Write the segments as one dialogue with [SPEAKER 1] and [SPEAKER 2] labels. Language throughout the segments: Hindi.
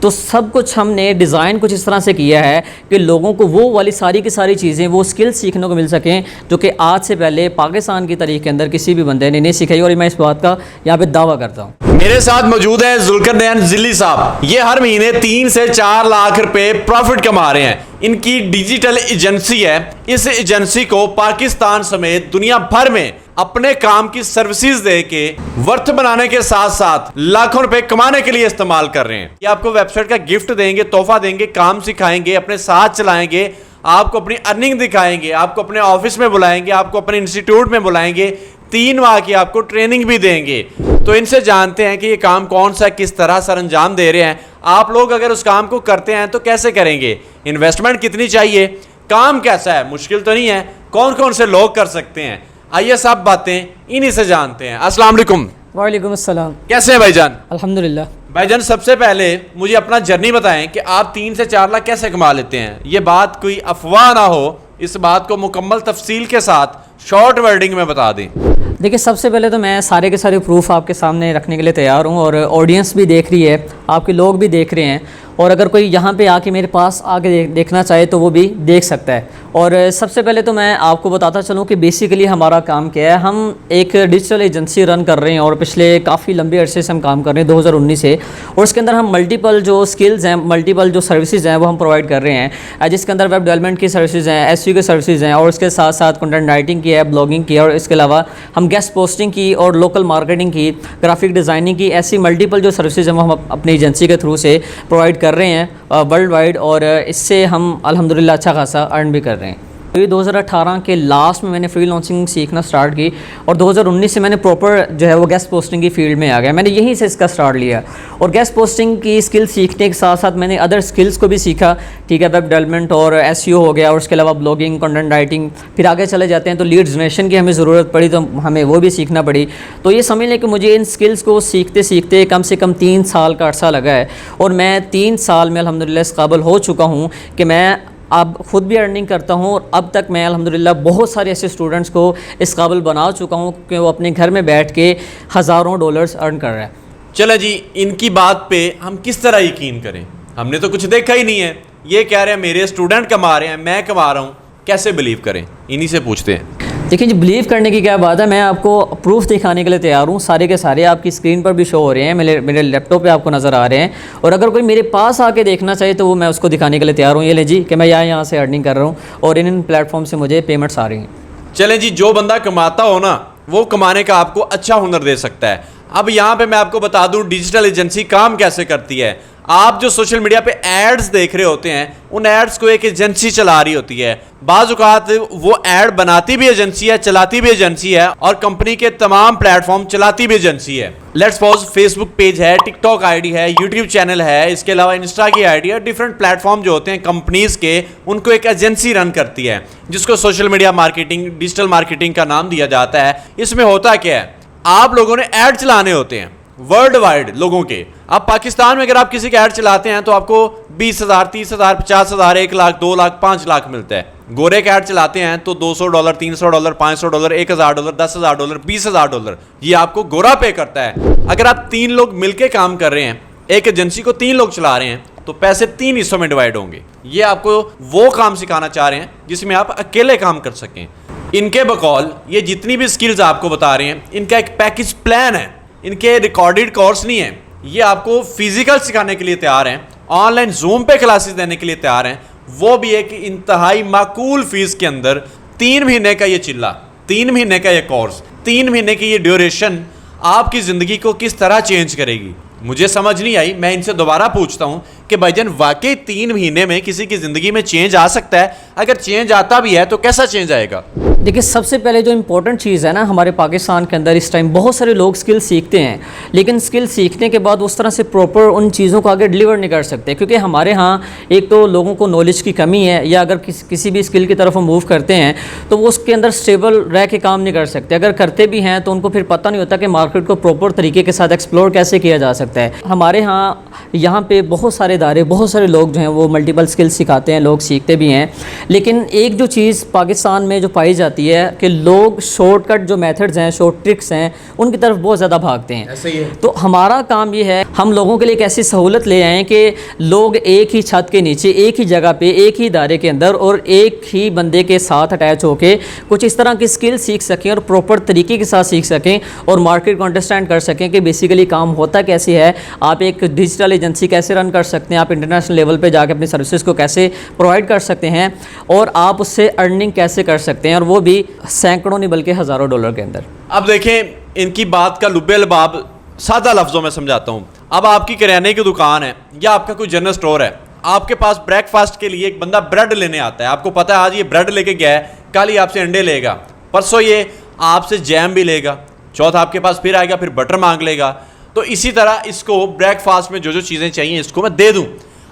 [SPEAKER 1] तो सब कुछ हमने डिज़ाइन कुछ इस तरह से किया है कि लोगों को वो वाली सारी की सारी चीज़ें, वो स्किल्स सीखने को मिल सकें जो कि आज से पहले पाकिस्तान की तारीख के अंदर किसी भी बंदे ने नहीं सिखाई। और मैं इस बात का यहाँ पे दावा करता हूँ।
[SPEAKER 2] मेरे साथ मौजूद है जुल्करनैन जिल्ली साहब। ये हर महीने 3 से 4 लाख रुपए प्रॉफिट कमा रहे हैं। इनकी डिजिटल एजेंसी है। इस एजेंसी को पाकिस्तान समेत दुनिया भर में अपने काम की सर्विसेज दे के वर्थ बनाने के साथ साथ लाखों रुपए कमाने के लिए इस्तेमाल कर रहे हैं। ये आपको वेबसाइट का गिफ्ट देंगे, तोहफा देंगे, काम सिखाएंगे, अपने साथ चलाएंगे, आपको अपनी अर्निंग दिखाएंगे, आपको अपने ऑफिस में बुलाएंगे, आपको अपने इंस्टीट्यूट में बुलाएंगे, 3 माह की आपको ट्रेनिंग भी देंगे। तो इनसे जानते हैं कि ये काम कौन सा, किस तरह सर अंजाम दे रहे हैं। आप लोग अगर उस काम को करते हैं तो कैसे करेंगे, इन्वेस्टमेंट कितनी चाहिए, काम कैसा है, मुश्किल तो नहीं है, कौन कौन से लोग कर सकते हैं, आइए सब बातें इन्हीं से जानते हैं। अस्सलाम वालेकुम।
[SPEAKER 1] वालेकुम अस्सलाम।
[SPEAKER 2] कैसे हैं भाईजान?
[SPEAKER 1] अल्हम्दुलिल्लाह।
[SPEAKER 2] भाईजान सबसे पहले मुझे अपना जर्नी बताएं कि आप 3 से 4 लाख कैसे कमा लेते हैं। ये बात कोई अफवाह ना हो, इस बात को मुकम्मल तफसील के साथ शॉर्ट वर्डिंग में बता दें।
[SPEAKER 1] देखिए, सबसे पहले तो मैं सारे के सारे प्रूफ आपके सामने रखने के लिए तैयार हूँ और ऑडियंस भी देख रही है, आपके लोग भी देख रहे हैं, और अगर कोई यहाँ पे आके मेरे पास आके देखना चाहे तो वो भी देख सकता है। और सबसे पहले तो मैं आपको बताता चलूँ कि बेसिकली हमारा काम क्या है। हम एक डिजिटल एजेंसी रन कर रहे हैं और पिछले काफ़ी लंबे अरसे से हम काम कर रहे हैं, 2019 से। और उसके अंदर हम मल्टीपल जो स्किल्स हैं, मल्टीपल जो सर्विसेज हैं वो हम प्रोवाइड कर रहे हैं, जिसके अंदर वेब डेवलपमेंट की सर्विसेज हैं, SEO की सर्विसेज हैं, और उसके साथ साथ कंटेंट राइटिंग की है, ब्लॉगिंग की है, और इसके अलावा हम गेस्ट पोस्टिंग की और लोकल मार्केटिंग की, ग्राफिक डिज़ाइनिंग की, ऐसी मल्टीपल जो सर्विसेज हैं वो हम अपनी एजेंसी के थ्रू से प्रोवाइड कर रहे हैं वर्ल्ड वाइड। और इससे हम अल्हम्दुलिल्लाह अच्छा खासा अर्न भी कर रहे हैं। तो ये 2018 के लास्ट में मैंने फ्री लॉन्चिंग सीखना स्टार्ट की और 2019 से मैंने प्रॉपर जो है वो गेस्ट पोस्टिंग की फील्ड में आ गया। मैंने यहीं से इसका स्टार्ट लिया और गेस्ट पोस्टिंग की स्किल सीखने के साथ साथ मैंने अदर स्किल्स को भी सीखा। ठीक है, वेब डेवलपमेंट और SEO हो गया, और उसके अलावा ब्लॉगिंग, कंटेंट राइटिंग। फिर आगे चले जाते हैं तो लीड जनरेशन की हमें ज़रूरत पड़ी तो हमें वो भी सीखना पड़ी। तो ये समझ लें कि मुझे इन स्किल्स को सीखते सीखते कम से कम 3 साल का अर्सा लगा है, और मैं 3 साल में अल्हम्दुलिल्लाह इस काबिल हो चुका हूँ कि मैं अब ख़ुद भी अर्निंग करता हूँ। और अब तक मैं अल्हम्दुलिल्लाह बहुत सारे ऐसे स्टूडेंट्स को इस काबिल बना चुका हूँ कि वो अपने घर में बैठ के हज़ारों डॉलर्स अर्न कर रहे हैं।
[SPEAKER 2] चले जी, इनकी बात पे हम किस तरह यकीन करें? हमने तो कुछ देखा ही नहीं है। ये कह रहे हैं मेरे स्टूडेंट कमा रहे हैं, मैं कमा रहा हूँ, कैसे बिलीव करें? इन्हीं से पूछते हैं।
[SPEAKER 1] देखिए जी, बिलीव करने की क्या बात है, मैं आपको प्रूफ दिखाने के लिए तैयार हूँ। सारे के सारे आपकी स्क्रीन पर भी शो हो रहे हैं, मेरे लैपटॉप पे आपको नज़र आ रहे हैं। और अगर कोई मेरे पास आके देखना चाहे तो वो मैं उसको दिखाने के लिए तैयार हूँ। ये ले जी कि मैं यहाँ से अर्निंग कर रहा हूँ और इन प्लेटफॉर्म से मुझे पेमेंट्स आ रही हैं।
[SPEAKER 2] चलें जी, जो बंदा कमाता हो ना वो कमाने का आपको अच्छा हुनर दे सकता है। अब यहाँ पे मैं आपको बता दूँ डिजिटल एजेंसी काम कैसे करती है। आप जो सोशल मीडिया पे एड्स देख रहे होते हैं, उन एड्स को एक एजेंसी चला रही होती है। बाज़ औक़ात वो एड बनाती भी एजेंसी है, चलाती भी एजेंसी है, और कंपनी के तमाम प्लेटफॉर्म चलाती भी एजेंसी है। लेट्स सपोज फेसबुक पेज है, टिकटॉक आईडी है, यूट्यूब चैनल है, इसके अलावा इंस्टा की आईडी है। डिफरेंट प्लेटफॉर्म जो होते हैं कंपनीज के, उनको एक एजेंसी रन करती है जिसको social media marketing, digital marketing का नाम दिया जाता है। इसमें होता क्या है, आप लोगों ने ऐड चलाने होते हैं वर्ल्ड वाइड लोगों के। आप पाकिस्तान में अगर आप किसी का ऐड चलाते हैं तो आपको 20,000, 30,000, 50,000, 1 लाख, 2 लाख, 5 लाख मिलता है। गोरे का ऐड चलाते हैं तो $200, $300, $500, $1,000, $10,000, $20,000 ये आपको गोरा पे करता है। अगर आप 3 लोग मिलकर काम कर रहे हैं, एक एजेंसी को 3 लोग चला रहे हैं, तो पैसे 3 हिस्सों में डिवाइड होंगे। ये आपको वो काम सिखाना चाह रहे हैं जिसमें आप अकेले काम कर सकें। इनके बकौल ये जितनी भी स्किल्स आपको बता रहे हैं, इनका एक पैकेज प्लान है। इनके रिकॉर्डेड कोर्स नहीं है, ये आपको फिजिकल सिखाने के लिए तैयार हैं, ऑनलाइन जूम पे क्लासेस देने के लिए तैयार हैं, वो भी एक इंतहाई माकूल फीस के अंदर। 3 महीने का ये चिल्ला, 3 महीने का ये कोर्स, 3 महीने की ये ड्यूरेशन आपकी ज़िंदगी को किस तरह चेंज करेगी, मुझे समझ नहीं आई। मैं इनसे दोबारा पूछता हूँ कि भाईजान वाकई 3 महीने में किसी की ज़िंदगी में चेंज आ सकता है? अगर चेंज आता भी है तो कैसा चेंज आएगा?
[SPEAKER 1] देखिए, सबसे पहले जो इम्पोर्टेंट चीज़ है ना, हमारे पाकिस्तान के अंदर इस टाइम बहुत सारे लोग स्किल सीखते हैं, लेकिन स्किल सीखने के बाद उस तरह से प्रॉपर उन चीज़ों को आगे डिलीवर नहीं कर सकते, क्योंकि हमारे यहाँ एक तो लोगों को नॉलेज की कमी है, या अगर किसी भी स्किल की तरफ हम मूव करते हैं तो वो उसके अंदर स्टेबल रह के काम नहीं कर सकते। अगर करते भी हैं तो उनको फिर पता नहीं होता कि मार्केट को प्रॉपर तरीके के साथ एक्सप्लोर कैसे किया जा सकता है। हमारे यहाँ पे बहुत सारे इदारे, बहुत सारे लोग जो हैं वो मल्टीपल स्किल्स सिखाते हैं, लोग सीखते भी हैं। लेकिन एक जो चीज़ पाकिस्तान में जो पाई जाती जाती है कि लोग शॉर्टकट जो मेथड्स हैं, शॉर्ट ट्रिक्स हैं, उनकी तरफ बहुत ज़्यादा भागते हैं।
[SPEAKER 2] ऐसे ही है।
[SPEAKER 1] तो हमारा काम ये है, हम लोगों के लिए एक ऐसी सहूलत ले आएँ कि लोग एक ही छत के नीचे, एक ही जगह पे, एक ही इदारे के अंदर और एक ही बंदे के साथ अटैच होके कुछ इस तरह की स्किल सीख सकें और प्रॉपर तरीके के साथ सीख सकें और मार्केट को अंडरस्टैंड कर सकें कि बेसिकली काम होता कैसे है, आप एक डिजिटल एजेंसी कैसे रन कर सकते हैं, आप इंटरनेशनल लेवल पे जाके अपनी सर्विसेज को कैसे प्रोवाइड कर सकते हैं और आप उससे अर्निंग कैसे कर सकते हैं, और वो भी सैकड़ों नहीं बल्कि हज़ारों डॉलर के अंदर।
[SPEAKER 2] अब देखें इनकी बात का लुब्बे लबाब सादा लफ्ज़ों में समझाता हूँ। अब आपकी किराने की दुकान है या आपका कोई जनरल स्टोर है, आपके पास ब्रेकफास्ट के लिए एक बंदा ब्रेड लेने आता है। आपको पता है आज ये ब्रेड लेके गया है, कल ही आपसे अंडे लेगा, परसों ये आपसे जैम भी लेगा, चौथा आपके पास फिर आएगा, फिर बटर मांग लेगा। तो इसी तरह इसको ब्रेकफास्ट में जो जो चीज़ें चाहिए इसको मैं दे दूँ।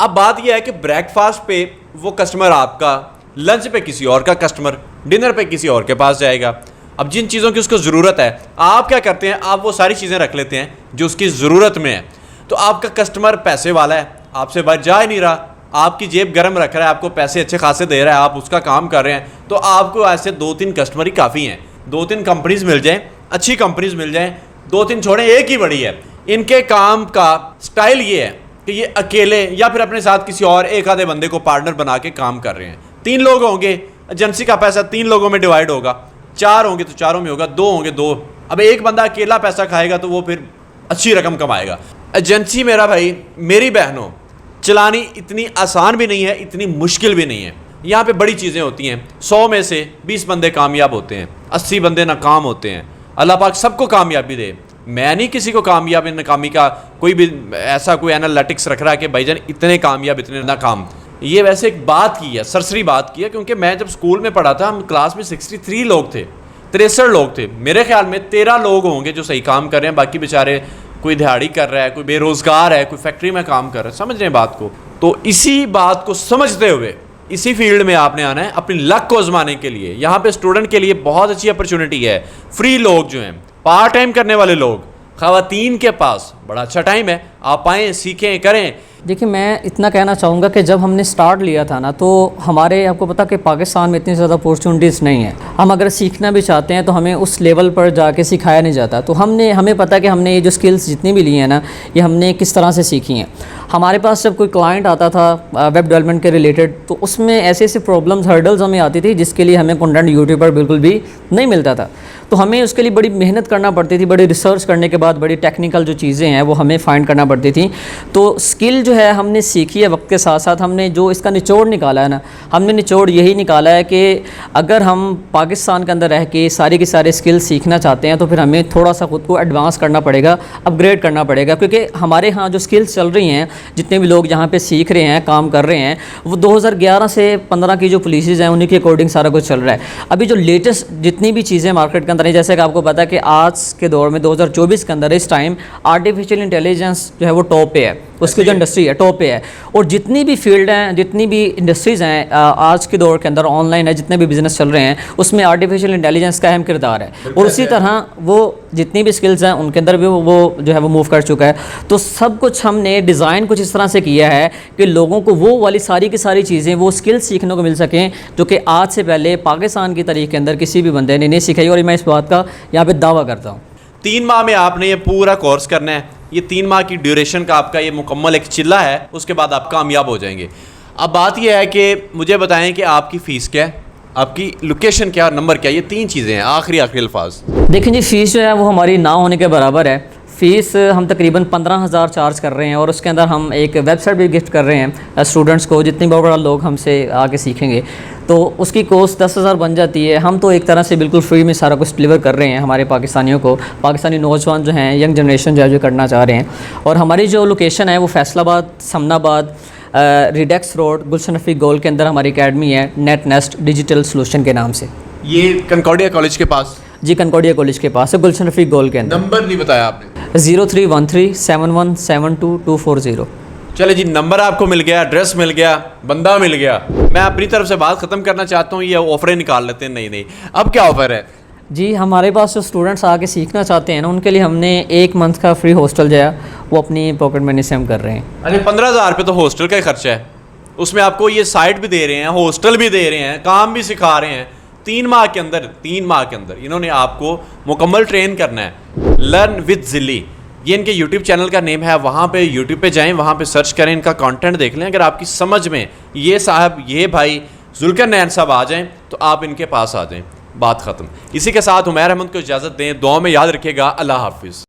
[SPEAKER 2] अब बात यह है कि ब्रेकफास्ट पे वो कस्टमर आपका, लंच पे किसी और का कस्टमर, डिनर पे किसी और के पास जाएगा। अब जिन चीज़ों की उसको ज़रूरत है, आप क्या करते हैं, आप वो सारी चीज़ें रख लेते हैं जो उसकी ज़रूरत में है। तो आपका कस्टमर पैसे वाला है, आपसे बाहर जा ही नहीं रहा, आपकी जेब गर्म रख रहा है, आपको पैसे अच्छे खासे दे रहा है, आप उसका काम कर रहे हैं, तो आपको ऐसे 2-3 कस्टमर ही काफ़ी हैं। 2-3 कंपनीज मिल जाएं, अच्छी कंपनीज मिल जाएं, 2-3 छोड़ें, एक ही बड़ी है। इनके काम का स्टाइल ये है कि ये अकेले या फिर अपने साथ किसी और एक आधे बंदे को पार्टनर बना के काम कर रहे हैं। 3 लोग होंगे, एजेंसी का पैसा 3 लोगों में डिवाइड होगा, 4 होंगे तो 4 में होगा, 2 होंगे 2। अब एक बंदा अकेला पैसा खाएगा तो वो फिर अच्छी रकम कमाएगा। एजेंसी मेरा भाई, मेरी बहनों, चलानी इतनी आसान भी नहीं है, इतनी मुश्किल भी नहीं है। यहाँ पे बड़ी चीज़ें होती हैं। 100 में से 20 बंदे कामयाब होते हैं, 80 बंदे नाकाम होते हैं। अल्लाह पाक सबको कामयाबी दे। मैं नहीं किसी को कामयाबी नाकामी का कोई भी ऐसा कोई एनालिटिक्स रख रहा है कि भाईजान इतने कामयाब इतने नाकाम। ये वैसे एक बात की है, सरसरी बात की है, क्योंकि मैं जब स्कूल में पढ़ा था, हम क्लास में 63 लोग थे, 63 लोग थे। मेरे ख्याल में 13 लोग होंगे जो सही काम कर रहे हैं, बाकी बेचारे कोई दिहाड़ी कर रहा है, कोई बेरोज़गार है, कोई फैक्ट्री में काम कर रहा है। समझ रहे हैं बात को? तो इसी बात को समझते हुए इसी फील्ड में आपने आना है अपनी लक को आजमाने के लिए। यहाँ पे स्टूडेंट के लिए बहुत अच्छी अपॉर्चुनिटी है। फ्री लोग जो हैं, पार्ट टाइम करने वाले लोग, ख़वातीन के पास बड़ा अच्छा टाइम है, आप आएँ, सीखें, करें।
[SPEAKER 1] देखिए, मैं इतना कहना चाहूँगा कि जब हमने स्टार्ट लिया था ना, तो हमारे, आपको पता कि पाकिस्तान में इतनी ज़्यादा अपॉर्चुनिटीज़ नहीं है। हम अगर सीखना भी चाहते हैं तो हमें उस लेवल पर जाके सिखाया नहीं जाता। तो हमें पता कि हमने ये जो स्किल्स जितनी भी ली हैं ना, ये हमने किस तरह से सीखी हैं। हमारे पास जब कोई क्लाइंट आता था वेब डेवलपमेंट के रिलेटेड, तो उसमें ऐसे ऐसे प्रॉब्लम्स, हर्डल्स हमें आती थी जिसके लिए हमें कंटेंट यूट्यूब पर बिल्कुल भी नहीं मिलता था। तो हमें उसके लिए बड़ी मेहनत करना पड़ती थी, बड़ी रिसर्च करने के बाद बड़ी टेक्निकल जो चीज़ें हैं वो हमें फाइंड करना पड़ती थी। तो स्किल जो है हमने सीखी है वक्त के साथ साथ। हमने जो इसका निचोड़ निकाला है ना, हमने निचोड़ यही निकाला है कि अगर हम पाकिस्तान के अंदर रह के सारी की सारी स्किल सीखना चाहते हैं तो फिर हमें थोड़ा सा ख़ुद को एडवांस करना पड़ेगा, अपग्रेड करना पड़ेगा। क्योंकि हमारे यहाँ जो स्किल्स चल रही हैं, जितने भी लोग यहाँ पे सीख रहे हैं, काम कर रहे हैं, वो 2011 से 15 की जो पॉलिसीज़ हैं उन्हीं के अकॉर्डिंग सारा कुछ चल रहा है। अभी जो लेटेस्ट जितनी भी चीज़ें मार्केट के अंदर हैं, जैसे कि आपको पता है कि आज के दौर में 2024 के अंदर इस टाइम आर्टिफिशियल इंटेलिजेंस जो है वो टॉप पे है, उसकी जो इंडस्ट्री है टॉप पे है। और जितनी भी फील्ड हैं, जितनी भी इंडस्ट्रीज़ हैं आज के दौर के अंदर, ऑनलाइन है, जितने भी बिज़नेस चल रहे हैं, उसमें आर्टिफिशियल इंटेलिजेंस का अहम किरदार है। और उसी तरह वो जितनी भी स्किल्स हैं उनके अंदर भी वो जो है वो मूव कर चुका है। तो सब कुछ हमने डिज़ाइन कुछ इस तरह से किया है कि लोगों को वो वाली सारी की सारी चीज़ें, वो स्किल्स सीखने को मिल सकें जो कि आज से पहले पाकिस्तान की तारीख के अंदर किसी भी बंदे ने नहीं सिखाई। और मैं इस बात का यहाँ पे दावा करता हूँ।
[SPEAKER 2] 3 माह में आपने ये पूरा कोर्स करना है। ये 3 माह की ड्यूरेशन का आपका ये मुकम्मल एक चिल्ला है, उसके बाद आप कामयाब हो जाएंगे। अब बात ये है कि मुझे बताएं कि आपकी फ़ीस क्या है, आपकी लोकेशन क्या, नंबर क्या, ये 3 चीज़ें हैं, आखिरी अल्फाज।
[SPEAKER 1] देखिए जी, फ़ीस जो है वो हमारी ना होने के बराबर है। फ़ीस हम तकरीबन 15,000 चार्ज कर रहे हैं और उसके अंदर हम एक वेबसाइट भी गिफ्ट कर रहे हैं स्टूडेंट्स को। जितने बड़ा लोग हमसे आके सीखेंगे तो उसकी कॉस्ट 10,000 बन जाती है। हम तो एक तरह से बिल्कुल फ्री में सारा कुछ डिलीवर कर रहे हैं हमारे पाकिस्तानियों को, पाकिस्तानी नौजवान जो हैं, यंग जनरेशन जो है जो करना चाह रहे हैं। और हमारी जो लोकेशन है वो फैसलाबाद, समनाबाद, रिडेक्स रोड, गुलशन रफ़ीक गोल के अंदर हमारी अकेडमी है, नेट नेस्ट डिजिटल सोल्यूशन के नाम से।
[SPEAKER 2] ये कंकॉर्डिया कॉलेज के पास?
[SPEAKER 1] जी, कंकॉर्डिया कॉलेज के पास है, गुलशन रफ़ीक गोल के अंदर।
[SPEAKER 2] नंबर नहीं बताया आपने?
[SPEAKER 1] 0313717240।
[SPEAKER 2] चले जी, नंबर आपको मिल गया, एड्रेस मिल गया, बंदा मिल गया। मैं अपनी तरफ से बात ख़त्म करना चाहता हूँ, ये ऑफरें निकाल लेते हैं। नहीं, अब क्या ऑफ़र है?
[SPEAKER 1] जी, हमारे पास जो स्टूडेंट्स आके सीखना चाहते हैं ना, उनके लिए हमने 1 मंथ का फ्री हॉस्टल जो है वो अपनी पॉकेट मनी से हम कर रहे हैं।
[SPEAKER 2] अरे 15,000 रुपये तो हॉस्टल का ही खर्चा है, उसमें आपको ये साइट भी दे रहे हैं, हॉस्टल भी दे रहे हैं, काम भी सिखा रहे हैं। 3 माह के अंदर इन्होंने आपको मुकम्मल ट्रेन करना है। लर्न विद जिली, ये इनके यूट्यूब चैनल का नेम है। वहाँ पे यूट्यूब पे जाएं, वहाँ पे सर्च करें, इनका कंटेंट देख लें। अगर आपकी समझ में ये भाई जुल्करनैन साहब आ जाएं तो आप इनके पास आ जाएं, बात ख़त्म। इसी के साथ उमैर अहमद को इजाज़त दें, दुआ में याद रखिएगा। अल्लाह हाफिज़।